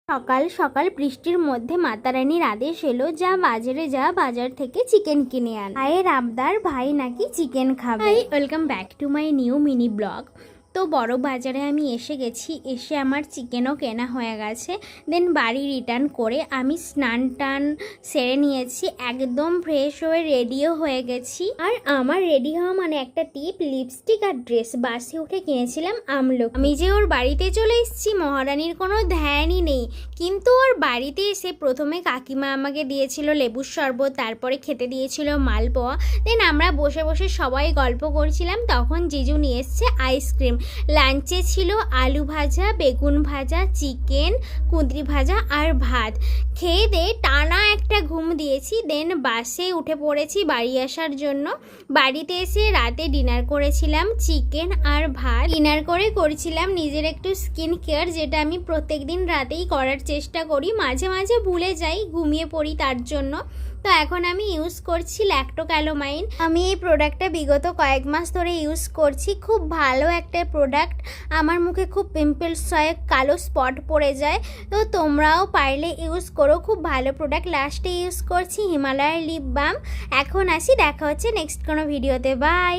সকাল সকাল বৃষ্টির মধ্যে মাতারানির আদেশ এলো, যা বাজারে যা, বাজার থেকে চিকেন কিনে আন। ভাইয়ের আবদার, ভাই নাকি চিকেন খাবে। Welcome back to my new mini blog. তো বড় বাজারে আমি এসে গেছি, এসে আমার চিকেনও কেনা হয়ে গেছে। দেন বাড়ি রিটার্ন করে আমি স্নান টান সেরে নিয়েছি, একদম ফ্রেশ হয়ে রেডিও হয়ে গেছি। আর আমার রেডি হওয়া মানে একটা টিপ, লিপস্টিক আর ড্রেস। বাসে উঠে কিনেছিলাম আমলকি। আমি যে ওর বাড়িতে চলে এসেছি মহারানীর কোনো ধ্যানই নেই, কিন্তু ওর বাড়িতে এসে প্রথমে কাকিমা আমাকে দিয়েছিল লেবুর শরবত, তারপরে খেতে দিয়েছিল মালপোয়া। দেন আমরা বসে বসে সবাই গল্প করছিলাম, তখন জিজু নিয়ে এসছে আইসক্রিম। লাঞ্চে ছিল আলু ভাজা, বেগুন ভাজা, চিকেন, কুঁদরি ভাজা আর ভাত। খেয়ে দিয়ে টানা একটা ঘুম দিয়েছি। দেন বাসে উঠে পড়েছি বাড়ি আসার জন্য। বাড়িতে এসে রাতে ডিনার করেছিলাম চিকেন আর ভাত। ডিনার করে করেছিলাম নিজের একটু স্কিন কেয়ার, যেটা আমি প্রত্যেক দিন রাতেই করার চেষ্টা করি, মাঝে মাঝে ভুলে যাই, ঘুমিয়ে পড়ি তার জন্য। তো এখন আমি ইউজ করছি ল্যাক্টোক্যালোমাইন। আমি এই প্রোডাক্টটা বিগত কয়েক মাস ধরে ইউজ করছি, খুব ভালো একটা প্রোডাক্ট। আমার মুখে খুব পিম্পলস হয়, কালো স্পট পড়ে যায়, তো তোমরাও পারলে ইউজ করো, খুব ভালো প্রোডাক্ট। লাস্টে ইউজ করছি হিমালয়ের লিপ বাম। এখন আসি, দেখা হচ্ছে নেক্সট কোনো ভিডিওতে, বাই।